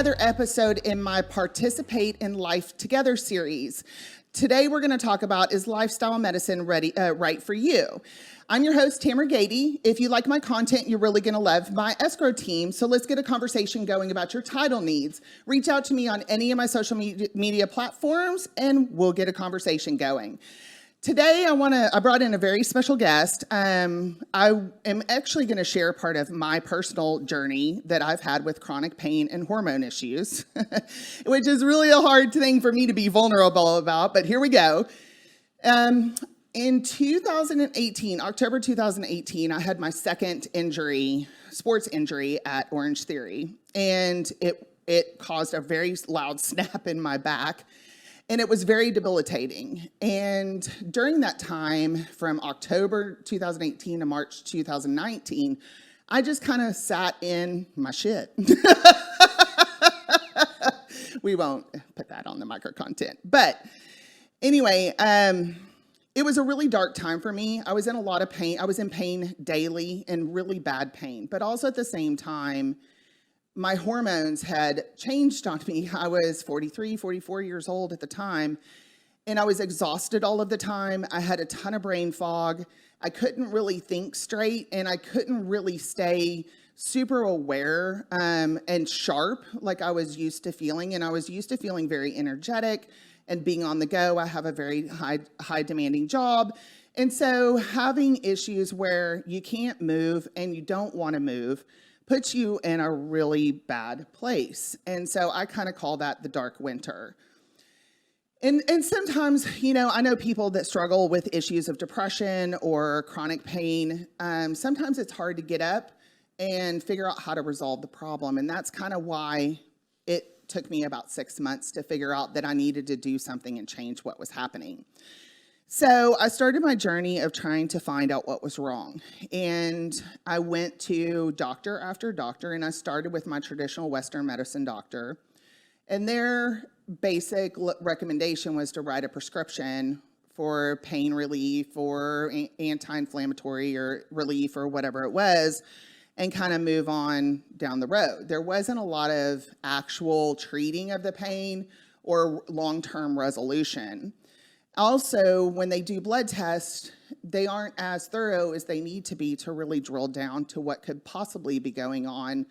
another episode in my Participate in Life Together series. Today we're going to talk about, is lifestyle medicine right for you? I'm your host, Tamara Gady. If you like my content, you're really going to love my escrow team. So let's get a conversation going about your title needs. Reach out to me on any of my social media platforms and we'll get a conversation going. Today, I brought in a very special guest. I am actually going to share part of my personal journey that I've had with chronic pain and hormone issues, which is really a hard thing for me to be vulnerable about, but here we go. In 2018, October 2018, I had my second sports injury at Orange Theory, and it caused a very loud snap in my back. And it was very debilitating. And during that time, from October 2018 to March 2019, I just kind of sat in my shit. We won't put that on the micro content. But anyway, it was a really dark time for me. I was in a lot of pain. I was in pain daily and really bad pain. But also at the same time, my hormones had changed on me. I was 43, 44 years old at the time, and I was exhausted all of the time. I had a ton of brain fog. I couldn't really think straight, and I couldn't really stay super aware and sharp like I was used to feeling, and I was used to feeling very energetic and being on the go. I have a very high demanding job, and so having issues where you can't move and you don't want to move puts you in a really bad place. And so I kind of call that the dark winter. And sometimes, I know people that struggle with issues of depression or chronic pain. Sometimes it's hard to get up and figure out how to resolve the problem. And that's kind of why it took me about 6 months to figure out that I needed to do something and change what was happening. So I started my journey of trying to find out what was wrong. And I went to doctor after doctor, and I started with my traditional Western medicine doctor. And their basic recommendation was to write a prescription for pain relief or anti-inflammatory or relief or whatever it was, and kind of move on down the road. There wasn't a lot of actual treating of the pain or long-term resolution. Also, when they do blood tests, they aren't as thorough as they need to be to really drill down to what could possibly be going on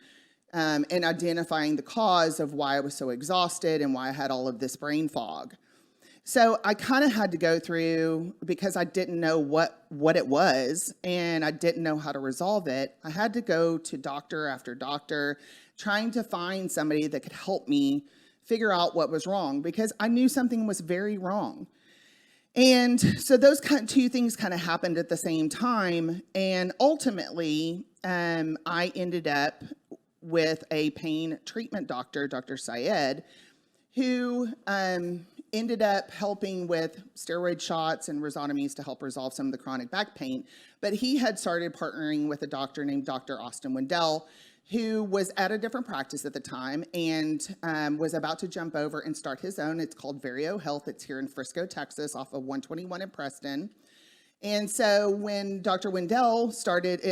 and identifying the cause of why I was so exhausted and why I had all of this brain fog. So I kind of had to go through, because I didn't know what it was and I didn't know how to resolve it, I had to go to doctor after doctor trying to find somebody that could help me figure out what was wrong, because I knew something was very wrong. And so those two things kind of happened at the same time. And ultimately, I ended up with a pain treatment doctor, Dr. Syed, who ended up helping with steroid shots and rhizotomies to help resolve some of the chronic back pain. But he had started partnering with a doctor named Dr. Wendell, who was at a different practice at the time and was about to jump over and start his own. It's called Vario Health. It's here in Frisco, Texas, off of 121 in Preston. And so when Dr. Wendell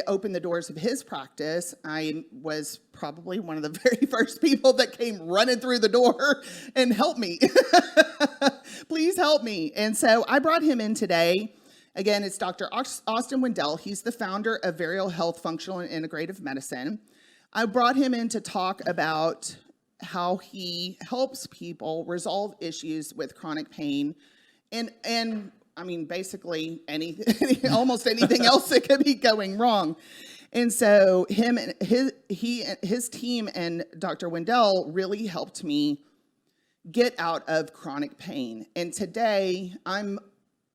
opened the doors of his practice, I was probably one of the very first people that came running through the door and helped me. Please help me. And so I brought him in today. Again, it's Dr. Austin Wendell. He's the founder of Vario Health Functional and Integrative Medicine. I brought him in to talk about how he helps people resolve issues with chronic pain and I mean, basically almost anything else that could be going wrong. And so his team and Dr. Wendell really helped me get out of chronic pain. And today I'm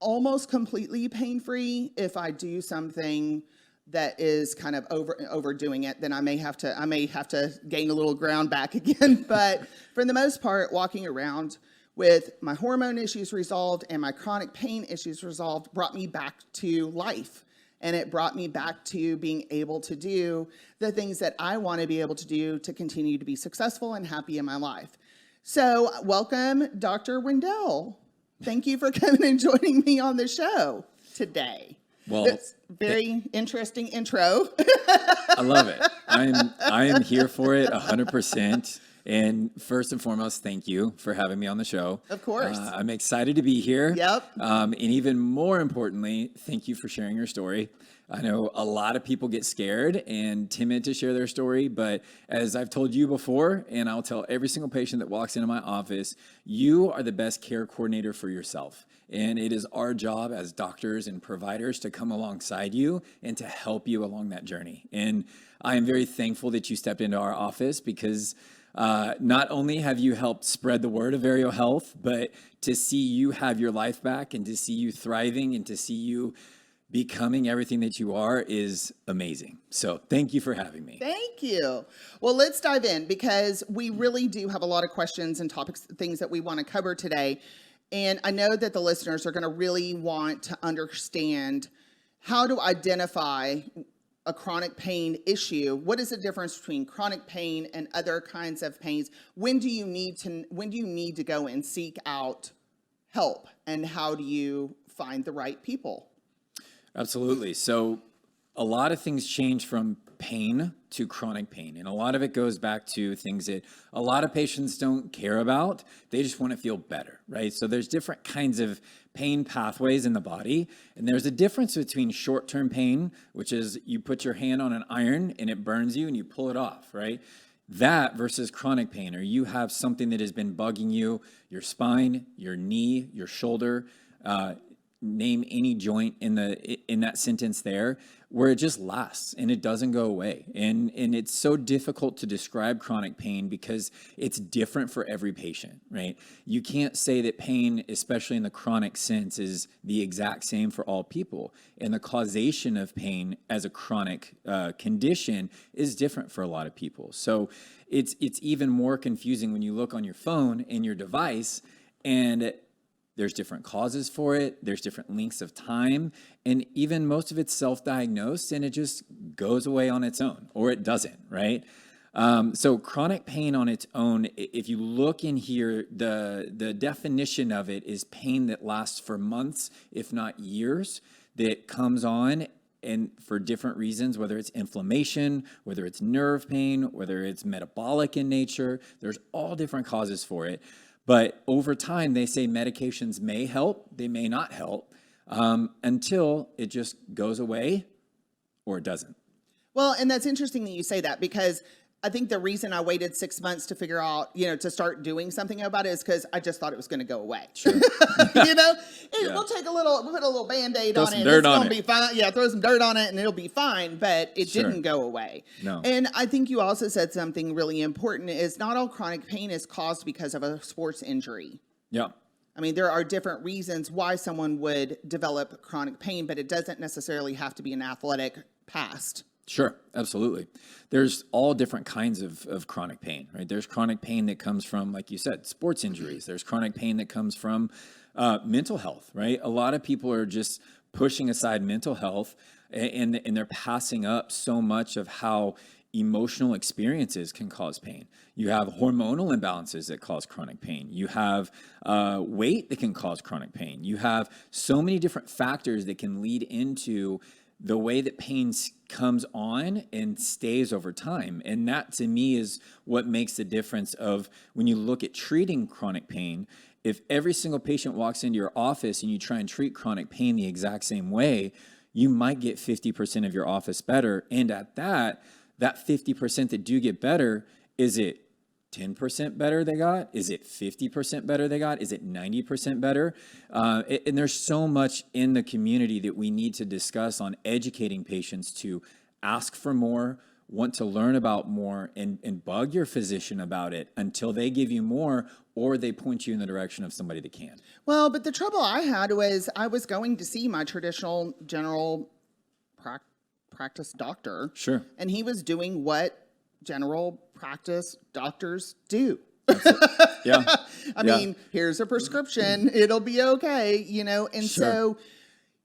almost completely pain-free. If I do something that is kind of overdoing it, then I may have to gain a little ground back again. But for the most part, walking around with my hormone issues resolved and my chronic pain issues resolved brought me back to life. And it brought me back to being able to do the things that I want to be able to do to continue to be successful and happy in my life. So welcome, Dr. Wendell. Thank you for coming and joining me on the show today. Well, it's very interesting intro. I love it. I am here for it 100%. And first and foremost, thank you for having me on the show. Of course. I'm excited to be here. Yep. And even more importantly, thank you for sharing your story. I know a lot of people get scared and timid to share their story, but as I've told you before, and I'll tell every single patient that walks into my office, you are the best care coordinator for yourself. And it is our job as doctors and providers to come alongside you and to help you along that journey. And I am very thankful that you stepped into our office because not only have you helped spread the word of Vario Health, but to see you have your life back and to see you thriving and to see you becoming everything that you are is amazing. So thank you for having me. Thank you. Well, let's dive in because we really do have a lot of questions and topics, things that we want to cover today. And I know that the listeners are going to really want to understand how to identify a chronic pain issue. What is the difference between chronic pain and other kinds of pains? When do you need to go and seek out help? And how do you find the right people? Absolutely. So a lot of things change from pain to chronic pain. And a lot of it goes back to things that a lot of patients don't care about. They just want to feel better, right? So there's different kinds of pain pathways in the body. And there's a difference between short-term pain, which is you put your hand on an iron and it burns you and you pull it off, right? That versus chronic pain, or you have something that has been bugging you, your spine, your knee, your shoulder, name any joint in that sentence there, where it just lasts and it doesn't go away. And it's so difficult to describe chronic pain because it's different for every patient, right? You can't say that pain, especially in the chronic sense, is the exact same for all people. And the causation of pain as a chronic condition is different for a lot of people. So it's even more confusing when you look on your phone and your device and there's different causes for it. There's different lengths of time. And even most of it's self-diagnosed and it just goes away on its own or it doesn't, right? So chronic pain on its own, if you look in here, the definition of it is pain that lasts for months, if not years, that comes on and for different reasons, whether it's inflammation, whether it's nerve pain, whether it's metabolic in nature, there's all different causes for it. But over time, they say medications may help, they may not help, until it just goes away or it doesn't. Well, and that's interesting that you say that because I think the reason I waited 6 months to figure out, to start doing something about it is because I just thought it was going to go away. Sure. We'll put a little Band-Aid on it. It's going to be fine. Yeah, throw some dirt on it and it'll be fine, but it didn't go away. No. And I think you also said something really important is not all chronic pain is caused because of a sports injury. Yeah. I mean, there are different reasons why someone would develop chronic pain, but it doesn't necessarily have to be an athletic past. Sure, absolutely. There's all different kinds of chronic pain, right? There's chronic pain that comes from, like you said, sports injuries. There's chronic pain that comes from mental health, right? A lot of people are just pushing aside mental health and they're passing up so much of how emotional experiences can cause pain. You have hormonal imbalances that cause chronic pain. You have weight that can cause chronic pain. You have so many different factors that can lead into the way that pain comes on and stays over time. And that to me is what makes the difference of when you look at treating chronic pain. If every single patient walks into your office and you try and treat chronic pain the exact same way, you might get 50% of your office better. And at that 50% that do get better, is it 10% better they got? Is it 50% better they got? Is it 90% better? And there's so much in the community that we need to discuss on educating patients to ask for more, want to learn about more, and bug your physician about it until they give you more or they point you in the direction of somebody that can. Well, but the trouble I had was I was going to see my traditional general practice doctor. Sure. And he was doing what general practice doctors do. Yeah. I mean, here's a prescription. It'll be okay, And so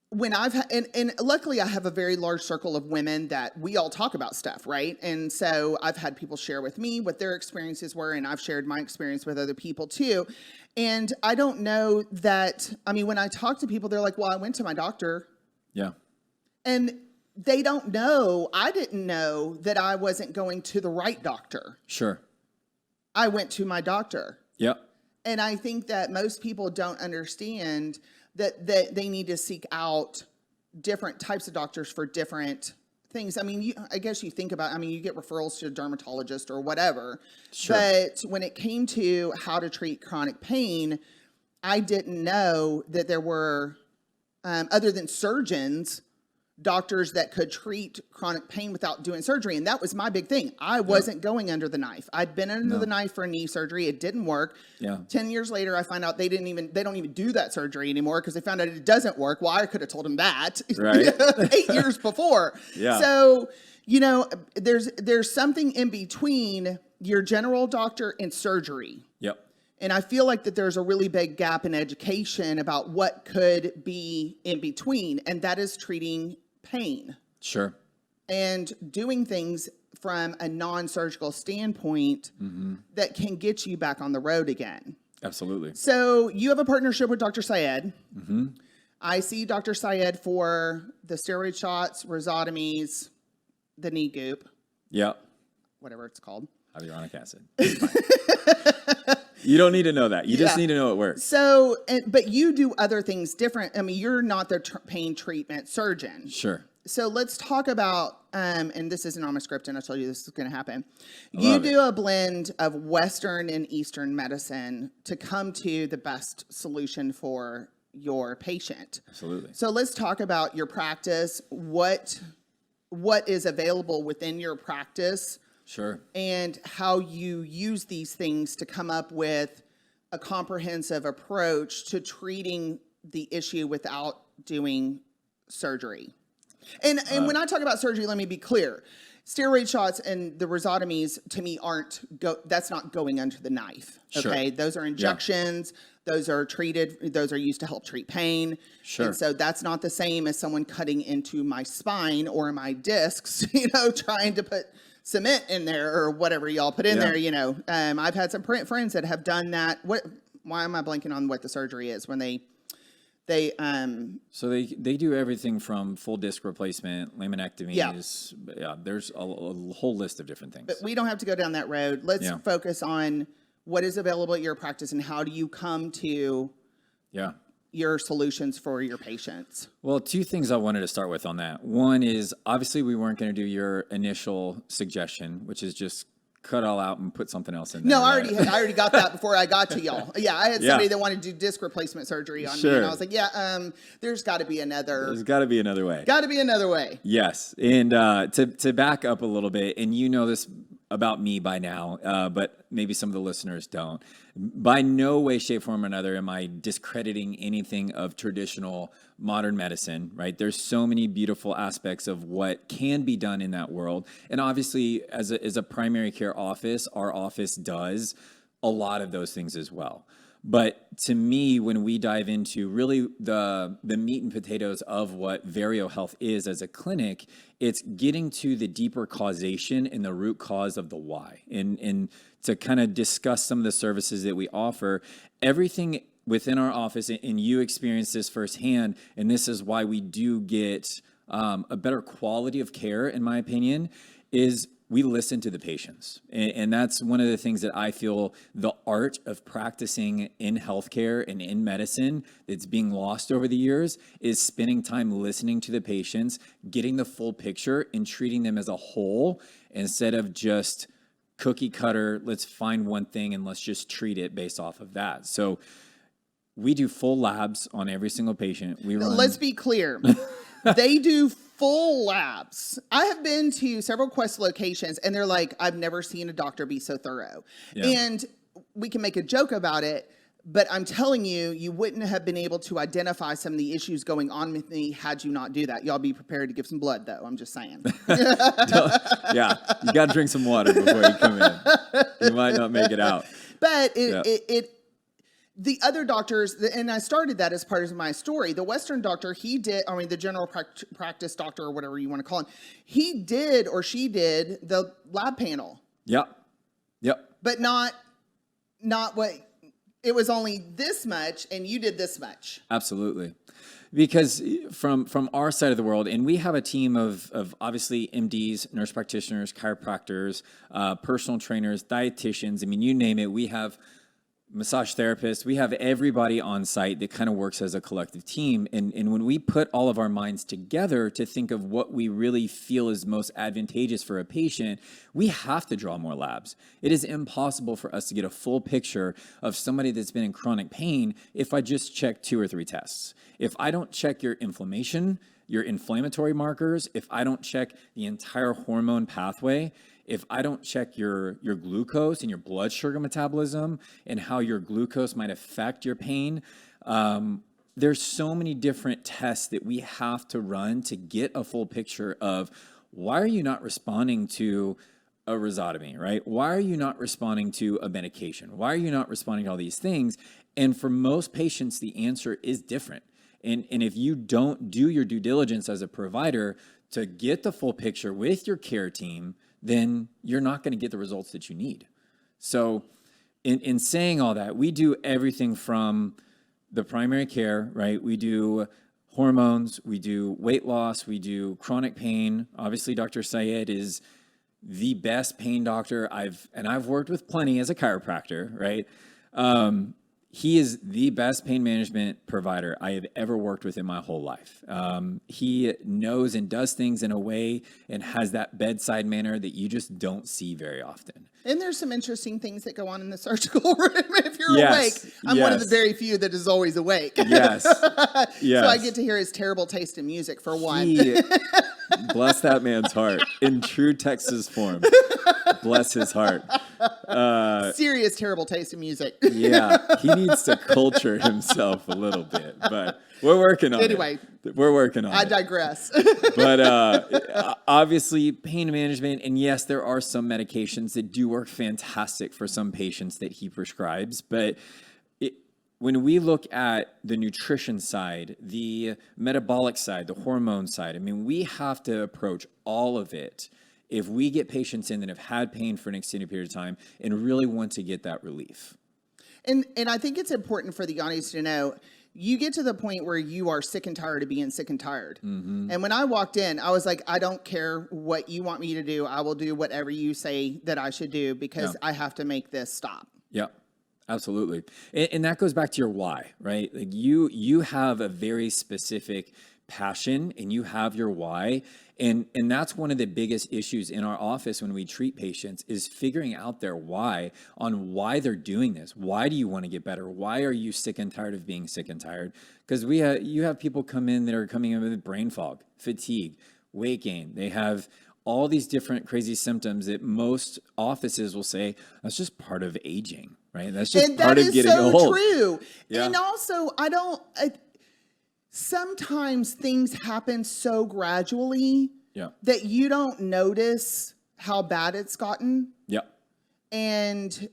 when I've had, and luckily I have a very large circle of women that we all talk about stuff, right? And so I've had people share with me what their experiences were, and I've shared my experience with other people too. And I don't know that, when I talk to people, they're like, well, I went to my doctor. Yeah. And they don't know. I didn't know that I wasn't going to the right doctor. Sure. I went to my doctor. Yep. And I think that most people don't understand that they need to seek out different types of doctors for different things. I mean, I guess you think about, I mean, you get referrals to a dermatologist or whatever. Sure. But when it came to how to treat chronic pain, I didn't know that there were, other than surgeons, doctors that could treat chronic pain without doing surgery. And that was my big thing. I wasn't going under the knife. I'd been under the knife for a knee surgery. It didn't work. Yeah. 10 years later, I find out they don't even do that surgery anymore because they found out it doesn't work. Well, I could have told them that Right. 8 years before. Yeah. So, you know, there's something in between your general doctor and surgery. Yep. And I feel like that there's a really big gap in education about what could be in between, and that is treating pain Sure. and doing things from a non-surgical standpoint that can get you back on the road again. Absolutely. So you have a partnership with Dr. Syed. I see Dr. Syed for the steroid shots, rhizotomies, the knee goop, Yep. whatever it's called. Hyaluronic acid. You don't need to know that. You just need to know it works. So, but you do other things different. I mean, you're not the pain treatment surgeon. Sure. So let's talk about, and this isn't on my script, and I told you this is going to happen. You do a blend of Western and Eastern medicine to come to the best solution for your patient. Absolutely. So let's talk about your practice, what is available within your practice, Sure. and how you use these things to come up with a comprehensive approach to treating the issue without doing surgery. And when I talk about surgery, let me be clear. Steroid shots and the rhizotomies, to me, that's not going under the knife. Okay? Sure. Those are injections. Yeah. Those are treated. Those are used to help treat pain. Sure. And so that's not the same as someone cutting into my spine or my discs, trying to put cement in there or whatever y'all put in there, I've had some friends that have done that. Why am I blanking on what the surgery is when they So they do everything from full disc replacement, laminectomies. Yeah, there's a whole list of different things. But we don't have to go down that road. Let's focus on what is available at your practice and how do you come to your solutions for your patients. Well, two things I wanted to start with on that. One is obviously we weren't going to do your initial suggestion, which is just cut all out and put something else in there. No, I already got that before I got to y'all. Yeah, I had somebody that wanted to do disc replacement surgery on me, and I was like, there's got to be another. There's got to be another way. Got to be another way. Yes, and to back up a little bit, and you know this about me by now, but maybe some of the listeners don't. By no way, shape, form, or another am I discrediting anything of traditional modern medicine, right? There's so many beautiful aspects of what can be done in that world. And obviously, as a primary care office, our office does a lot of those things as well. But to me, when we dive into really the meat and potatoes of what Vario Health is as a clinic, it's getting to the deeper causation and the root cause of the why. And to kind of discuss some of the services that we offer, everything within our office, and you experience this firsthand, and this is why we do get a better quality of care, in my opinion, is we listen to the patients. And that's one of the things that I feel the art of practicing in healthcare and in medicine that's being lost over the years is spending time listening to the patients, getting the full picture and treating them as a whole instead of just cookie cutter, let's find one thing and let's just treat it based off of that. So we do full labs on every single patient. Let's be clear. They do full labs. I have been to several Quest locations and they're like, I've never seen a doctor be so thorough. Yeah. And we can make a joke about it, but I'm telling you, you wouldn't have been able to identify some of the issues going on with me had you not do that. Y'all be prepared to give some blood though. I'm just saying. Yeah. You got to drink some water before you come in. You might not make it out. But the other doctors, and I started that as part of my story, the Western doctor, the general practice doctor or whatever you want to call him, he did or she did the lab panel. Yep. But not what it was only this much and you did this much. Absolutely. Because from our side of the world, and we have a team of obviously MDs, nurse practitioners, chiropractors, personal trainers, dietitians. I mean, you name it. We have massage therapists. We have everybody on site that kind of works as a collective team. And when we put all of our minds together to think of what we really feel is most advantageous for a patient, we have to draw more labs. It is impossible for us to get a full picture of somebody that's been in chronic pain if I just check 2 or 3 tests. If I don't check your inflammation, your inflammatory markers, if I don't check the entire hormone pathway, if I don't check your glucose and your blood sugar metabolism and how your glucose might affect your pain, there's so many different tests that we have to run to get a full picture of why are you not responding to a rhizotomy, right? Why are you not responding to a medication? Why are you not responding to all these things? And for most patients, the answer is different. And if you don't do your due diligence as a provider to get the full picture with your care team, then you're not going to get the results that you need. So in saying all that, we do everything from the primary care, right? We do hormones, we do weight loss, we do chronic pain. Obviously, Dr. Syed is the best pain doctor I've worked with plenty as a chiropractor, right? He is the best pain management provider I have ever worked with in my whole life. He knows and does things in a way and has that bedside manner that you just don't see very often. And there's some interesting things that go on in the surgical room if you're awake. I'm one of the very few that is always awake. Yes. So I get to hear his terrible taste in music for one. Bless that man's heart in true Texas form. Bless his heart. Serious terrible taste in music. Yeah, he needs to culture himself a little bit, but we're working on it. Anyway, we're working on it. I digress. But obviously, pain management, and yes, there are some medications that do work fantastic for some patients that he prescribes, but when we look at the nutrition side, the metabolic side, the hormone side, I mean, we have to approach all of it if we get patients in that have had pain for an extended period of time and really want to get that relief. And I think it's important for the audience to know, you get to the point where you are sick and tired of being sick and tired. Mm-hmm. And when I walked in, I was like, I don't care what you want me to do. I will do whatever you say that I should do because I have to make this stop. Yeah. Absolutely. And that goes back to your why, right? Like you have a very specific passion and you have your why. And that's one of the biggest issues in our office when we treat patients is figuring out their why on why they're doing this. Why do you want to get better? Why are you sick and tired of being sick and tired? Because you have people come in that are coming in with brain fog, fatigue, weight gain. They have all these different crazy symptoms that most offices will say, that's just part of aging, right? That's just part of getting old. That is so true. Yeah. And also, sometimes things happen so gradually that you don't notice how bad it's gotten. Yeah. And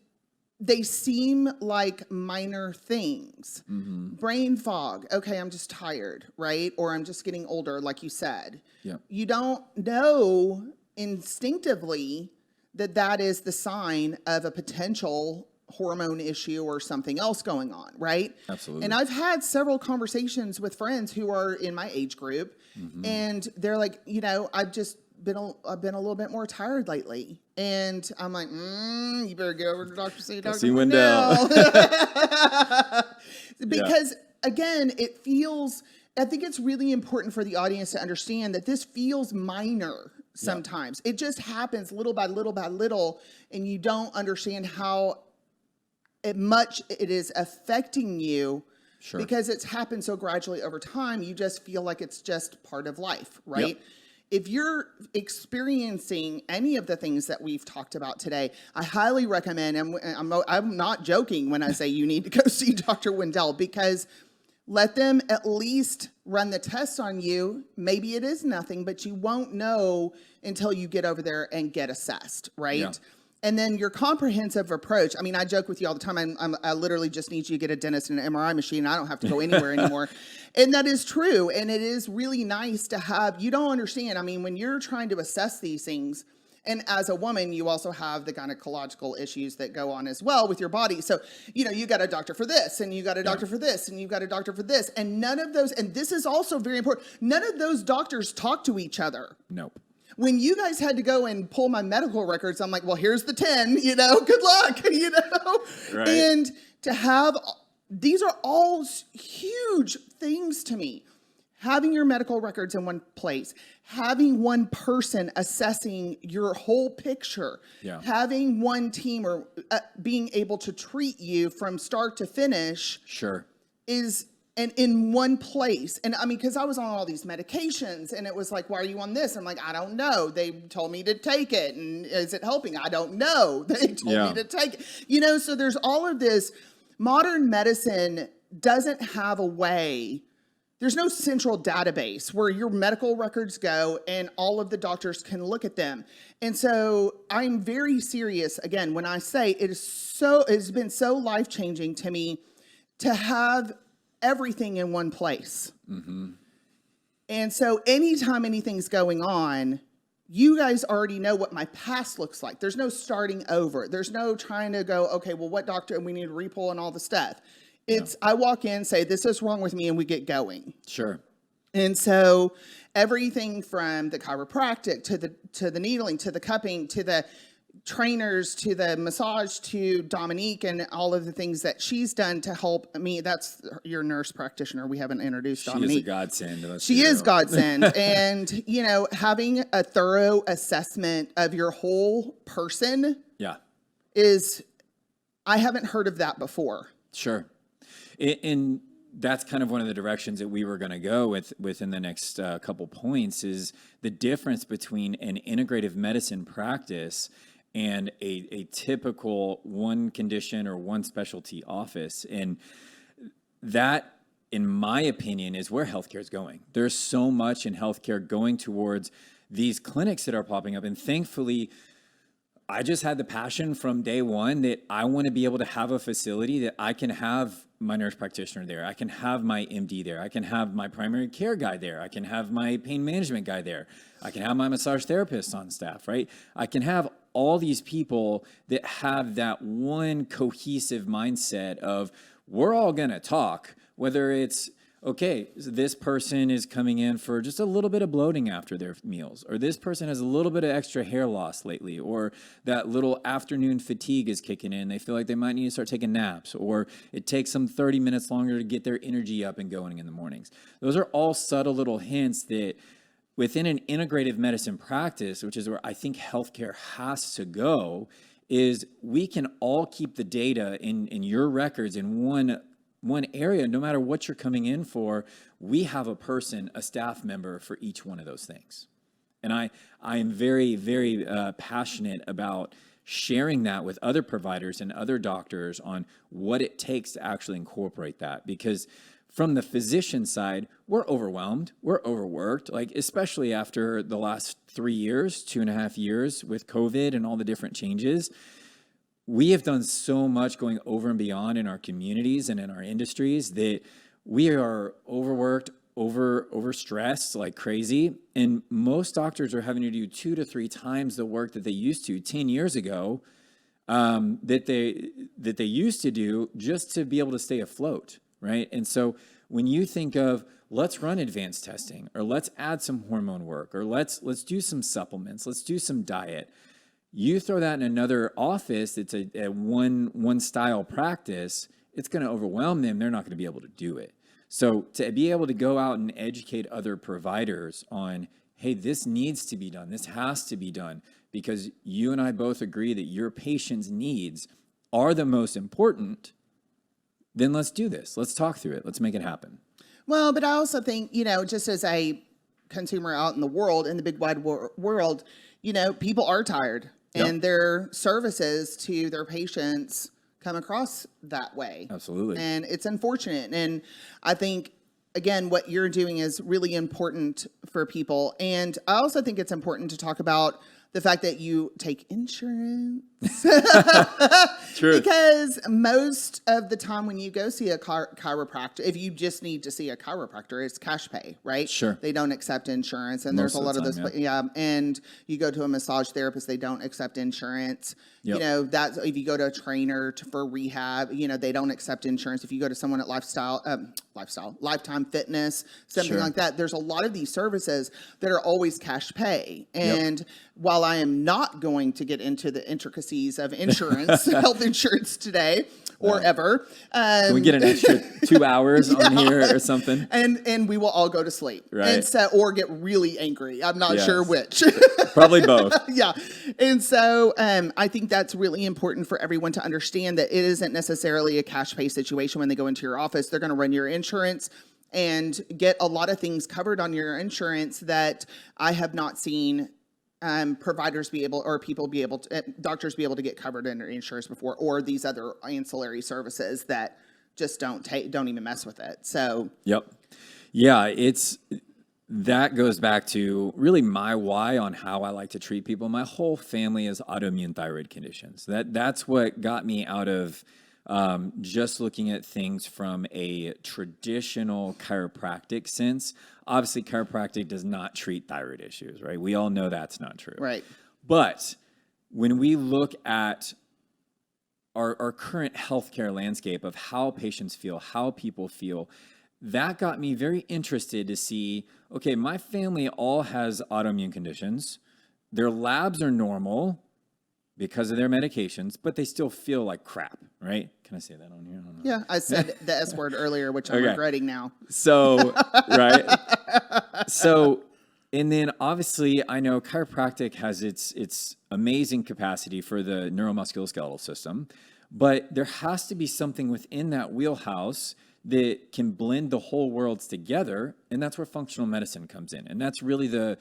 they seem like minor things. Mm-hmm. Brain fog. Okay, I'm just tired, right? Or I'm just getting older, like you said. Yeah. You don't know instinctively that is the sign of a potential hormone issue or something else going on, right? Absolutely. And I've had several conversations with friends who are in my age group, and they're like, I've been a little bit more tired lately. And I'm like, you better go over to Dr. Wendell. Because again, I think it's really important for the audience to understand that this feels minor sometimes. It just happens little by little by little, and you don't understand how much it is affecting you. Sure. Because it's happened so gradually over time, you just feel like it's just part of life, right? Yep. If you're experiencing any of the things that we've talked about today, I highly recommend, and I'm not joking when I say you need to go see Dr. Wendell, because let them at least run the test on you. Maybe it is nothing, but you won't know until you get over there and get assessed, right? Yeah. And then your comprehensive approach. I mean, I joke with you all the time. I literally just need you to get a dentist and an MRI machine. I don't have to go anywhere anymore. And that is true. And it is really nice to have, you don't understand. I mean, when you're trying to assess these things And as a woman, you also have the gynecological issues that go on as well with your body. So, you got a doctor for this, and you got a doctor for this, and you got a doctor for this. And none of those, and this is also very important, none of those doctors talk to each other. Nope. When you guys had to go and pull my medical records, I'm like, well, here's the 10, good luck, Right. And to have, these are all huge things to me. Having your medical records in one place, having one person assessing your whole picture, having one team or being able to treat you from start to finish is and in one place. And I mean, because I was on all these medications and it was like, why are you on this? I'm like, I don't know. They told me to take it. And is it helping? I don't know. They told me to take it. So there's all of this. Modern medicine doesn't have a way. There's no central database where your medical records go and all of the doctors can look at them. And so I'm very serious, again, when I say it's been so life-changing to me to have everything in one place. Mm-hmm. And so anytime anything's going on, you guys already know what my past looks like. There's no starting over. There's no trying to go, okay, well, what doctor, and we need to repull and all the stuff. It's, I walk in, say, this is wrong with me, and we get going. Sure. And so everything from the chiropractic to the needling, to the cupping, to the trainers, to the massage, to Dominique and all of the things that she's done to help me. That's your nurse practitioner. We haven't introduced Dominique. She is a godsend. She is godsend. And, having a thorough assessment of your whole person is, I haven't heard of that before. Sure. And that's kind of one of the directions that we were going to go within the next couple points is the difference between an integrative medicine practice and a typical one condition or one specialty office. And that, in my opinion, is where healthcare is going. There's so much in healthcare going towards these clinics that are popping up. And thankfully, I just had the passion from day one that I want to be able to have a facility that I can have my nurse practitioner there. I can have my MD there. I can have my primary care guy there. I can have my pain management guy there. I can have my massage therapist on staff, right? I can have all these people that have that one cohesive mindset of we're all going to talk, whether it's, okay, so this person is coming in for just a little bit of bloating after their meals, or this person has a little bit of extra hair loss lately, or that little afternoon fatigue is kicking in. They feel like they might need to start taking naps, or it takes them 30 minutes longer to get their energy up and going in the mornings. Those are all subtle little hints that within an integrative medicine practice, which is where I think healthcare has to go, is we can all keep the data in your records in one area. No matter what you're coming in for, we have a person, a staff member for each one of those things. And I am very, very passionate about sharing that with other providers and other doctors on what it takes to actually incorporate that. Because from the physician side, we're overwhelmed, we're overworked, like especially after the last 3 years, 2.5 years with COVID and all the different changes. We have done so much going over and beyond in our communities and in our industries that we are overworked, overstressed like crazy. And most doctors are having to do 2 to 3 times the work that they used to 10 years ago, that they used to do just to be able to stay afloat, right? And so when you think of let's run advanced testing, or let's add some hormone work, or let's do some supplements, let's do some diet. You throw that in another office, it's a one style practice, it's going to overwhelm them. They're not going to be able to do it. So to be able to go out and educate other providers on, hey, this needs to be done, this has to be done, because you and I both agree that your patient's needs are the most important, then let's do this. Let's talk through it. Let's make it happen. Well, but I also think, just as a consumer out in the world, in the big wide world, people are tired. And their services to their patients come across that way. Absolutely. And it's unfortunate. And I think, again, what you're doing is really important for people. And I also think it's important to talk about the fact that you take insurance. True. Because most of the time when you go see a chiropractor, if you just need to see a chiropractor, it's cash pay, right? Sure. They don't accept insurance, and there's Most a of lot the of those. time, Yeah, and you go to a massage therapist, they don't accept insurance. Yep. You know, that's if you go to a trainer for rehab, you know, they don't accept insurance. If you go to someone at Lifetime Fitness, something Sure. like that, there's a lot of these services that are always cash pay. And while I am not going to get into the intricacies of insurance, health insurance today or ever, Can we get an extra 2 hours on here or something? and we will all go to sleep, Right. and so or get really angry. I'm not sure Yes. which. Probably both. Yeah. And so I think that's really important for everyone to understand that it isn't necessarily a cash pay situation when they go into your office. They're going to run your insurance and get a lot of things covered on your insurance that I have not seen providers be able, or people be able to, doctors be able to get covered in their insurance before, or these other ancillary services that just don't even mess with it. So, Yep. Yeah, that goes back to really my why on how I like to treat people. My whole family is autoimmune thyroid conditions. That's what got me out of just looking at things from a traditional chiropractic sense. Obviously, chiropractic does not treat thyroid issues, right? We all know that's not true. right. But when we look at our current healthcare landscape of how patients feel, how people feel, that got me very interested to see, okay, my family all has autoimmune conditions. Their labs are normal because of their medications, but they still feel like crap, right? Can I say that on here? I don't know. Yeah, I said the S word earlier, which I'm Okay. regretting now. So, right. So, and then obviously I know chiropractic has its amazing capacity for the neuromusculoskeletal system, but there has to be something within that wheelhouse that can blend the whole worlds together, and that's where functional medicine comes in. And that's really the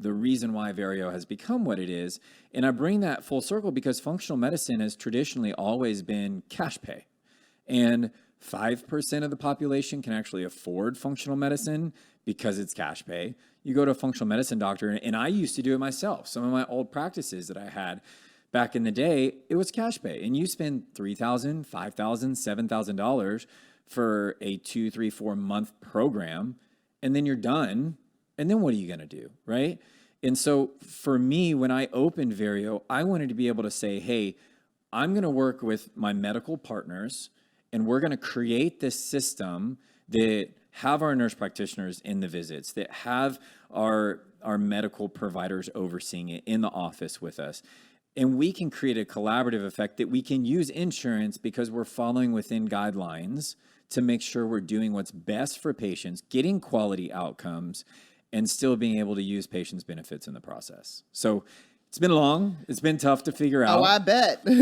reason why Vario has become what it is. And I bring that full circle because functional medicine has traditionally always been cash pay. And 5% of the population can actually afford functional medicine because it's cash pay. You go to a functional medicine doctor, and I used to do it myself. Some of my old practices that I had back in the day, it was cash pay. And you spend $3,000, $5,000, $7,000 for a 2, 3, 4 month program, and then you're done. And then what are you going to do, right? And so for me, when I opened Vario, I wanted to be able to say, hey, I'm going to work with my medical partners, and we're going to create this system that have our nurse practitioners in the visits, that have our medical providers overseeing it in the office with us. And we can create a collaborative effect that we can use insurance because we're following within guidelines to make sure we're doing what's best for patients, getting quality outcomes, and still being able to use patients' benefits in the process. So it's been long. It's been tough to figure out. Oh, I bet. But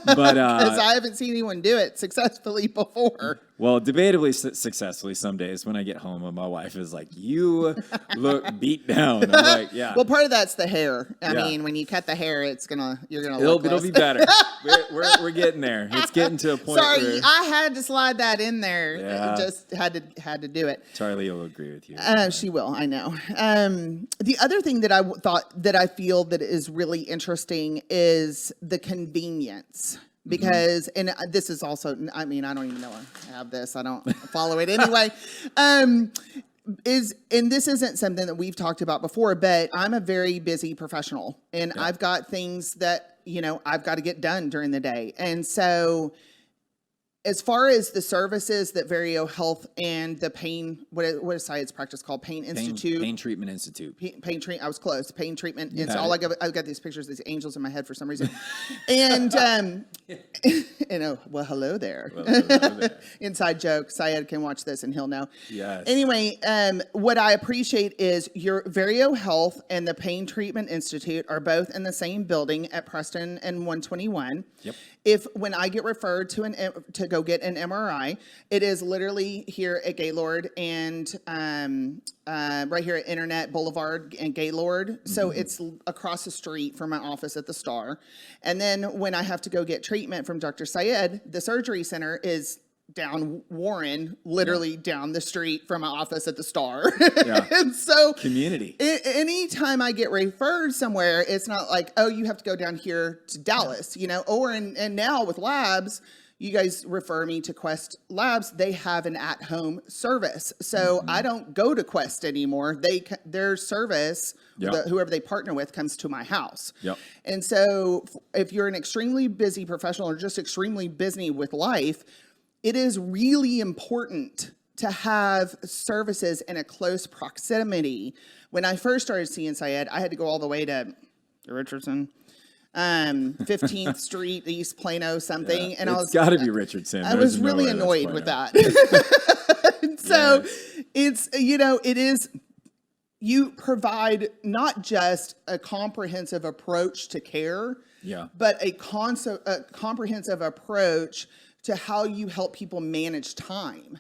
Because I haven't seen anyone do it successfully before. well, debatably successfully some days when I get home and my wife is like, you look beat down. I'm like, yeah. Well, part of that's the hair. I Yeah. mean, when you cut the hair, you're gonna It'll look less. be better. We're getting there. It's getting to a point Sorry, where I had to slide that in there. Yeah. Just had to do it. Charlie will agree with you. She will, I know. The other thing that I feel that is really interesting is the convenience. Because, and this is also, I mean, I don't even know I have this. I don't follow it anyway. And this isn't something that we've talked about before, but I'm a very busy professional, and I've got things that, I've got to get done during the day. And so as far as the services that Vario Health and the pain, what is science practice called? Pain Institute. Pain Treatment Institute. Pain treat. I was close. Pain treatment. You It's had all it. I've got these pictures, these angels in my head for some reason. And well, hello there. Well, hello there. Inside joke. Syed can watch this and he'll know. Yes. Anyway, what I appreciate is your Vario Health and the Pain Treatment Institute are both in the same building at Preston and 121. Yep. When I get referred to go get an MRI, it is literally here at Gaylord and right here at Internet Boulevard and Gaylord. So it's across the street from my office at the Star. And then when I have to go get treatment from Dr. Syed, the surgery center is down Warren, literally down the street from my office at the Star. Yeah. And so Community. anytime I get referred somewhere, it's not like, oh, you have to go down here to Dallas, you know, or and now with labs, you guys refer me to Quest Labs. They have an at-home service. So I don't go to Quest anymore. Their service, whoever they partner with, comes to my house. Yep. And so if you're an extremely busy professional or just extremely busy with life, it is really important to have services in a close proximity. When I first started seeing Syed, I had to go all the way to Richardson, 15th Street, East Plano, something. Yeah, and it's got to be Richardson. I was really annoyed with that. So it's, you know, it is, you provide not just a comprehensive approach to care, but a comprehensive approach to how you help people manage time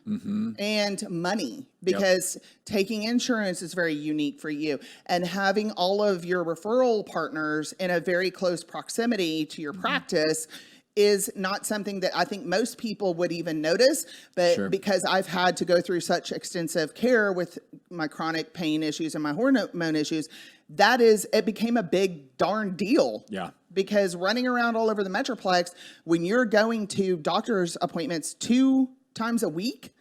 and money, because taking insurance is very unique for you, and having all of your referral partners in a very close proximity to your practice is not something that I think most people would even notice, but because I've had to go through such extensive care with my chronic pain issues and my hormone issues, it became a big darn deal. Yeah. Because running around all over the Metroplex, when you're going to doctor's appointments 2 times a week,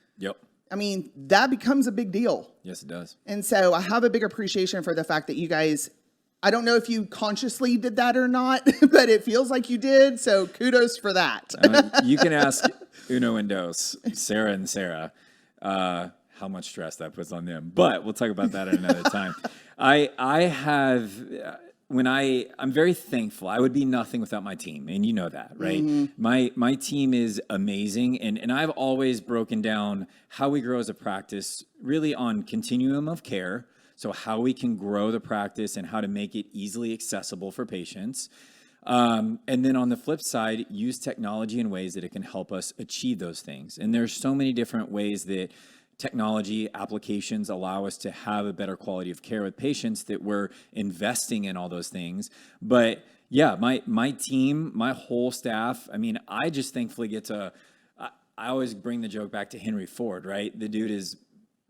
I mean, that becomes a big deal. Yes, it does. And so I have a big appreciation for the fact that you guys, I don't know if you consciously did that or not, but it feels like you did. So kudos for that. You can ask Uno and Dos, Sarah and Sarah, how much stress that puts on them. But we'll talk about that at another time. I have... I'm very thankful. I would be nothing without my team, and you know that, right? My team is amazing, and I've always broken down how we grow as a practice really on continuum of care, so how we can grow the practice and how to make it easily accessible for patients. And then on the flip side, use technology in ways that it can help us achieve those things. And there's so many different ways that technology applications allow us to have a better quality of care with patients that we're investing in all those things. But yeah, my team, my whole staff, I mean, I just thankfully get to, I always bring the joke back to Henry Ford, right? The dude is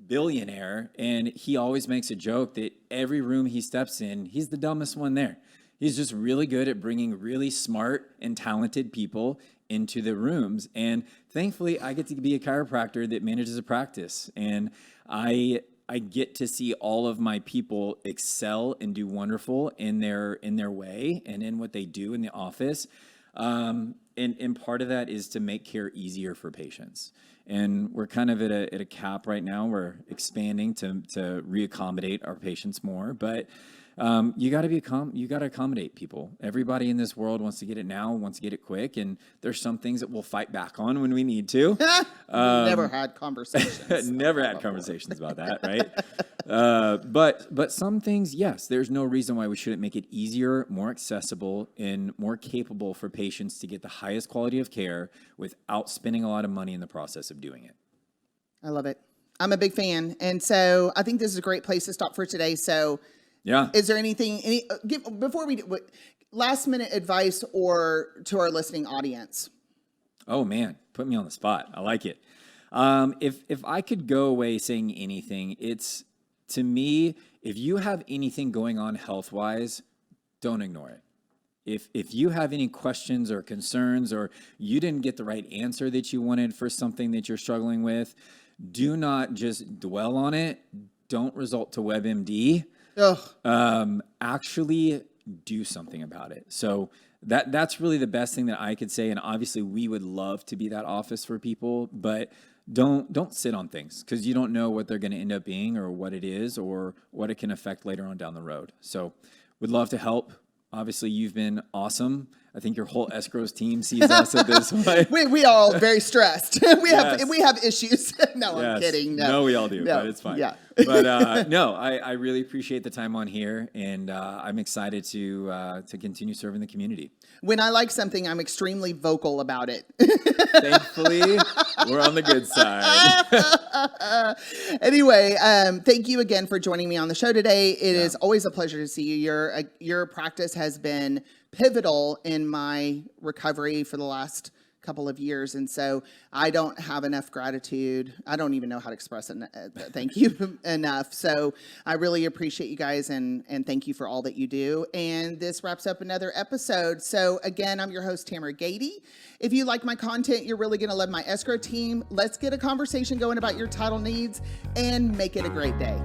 billionaire, and he always makes a joke that every room he steps in, he's the dumbest one there. He's just really good at bringing really smart and talented people into the rooms. And thankfully, I get to be a chiropractor that manages a practice. And I get to see all of my people excel and do wonderful in their way and in what they do in the office. And part of that is to make care easier for patients. And we're kind of at a cap right now. We're expanding to reaccommodate our patients more. But you got to accommodate people. Everybody in this world wants to get it now, wants to get it quick, and there's some things that we'll fight back on when we need to. Never had conversations. Never had conversations about that, right? But some things, yes, there's no reason why we shouldn't make it easier, more accessible, and more capable for patients to get the highest quality of care without spending a lot of money in the process of doing it. I love it. I'm a big fan, and so I think this is a great place to stop for today. So. Yeah. Is there before we do, last minute advice or to our listening audience? Oh man, put me on the spot. I like it. If I could go away saying anything, it's, to me, if you have anything going on health-wise, don't ignore it. If you have any questions or concerns, or you didn't get the right answer that you wanted for something that you're struggling with, do not just dwell on it. Don't resort to WebMD. Actually do something about it. So that's really the best thing that I could say. And obviously we would love to be that office for people, but don't sit on things, because you don't know what they're going to end up being or what it is or what it can affect later on down the road. So would love to help. Obviously you've been awesome. I think your whole escrows team sees us at this way. We are all very stressed. we have issues. No, I'm kidding. No, we all do, but it's fine. Yeah. But no, I really appreciate the time on here, and I'm excited to continue serving the community. When I like something, I'm extremely vocal about it. Thankfully, we're on the good side. Anyway, thank you again for joining me on the show today. It is always a pleasure to see you. Your practice has been pivotal in my recovery for the last couple of years. And so I don't have enough gratitude. I don't even know how to express it. Thank you enough. So I really appreciate you guys and thank you for all that you do. And this wraps up another episode. So again, I'm your host, Tamara Gady. If you like my content, you're really going to love my escrow team. Let's get a conversation going about your title needs and make it a great day.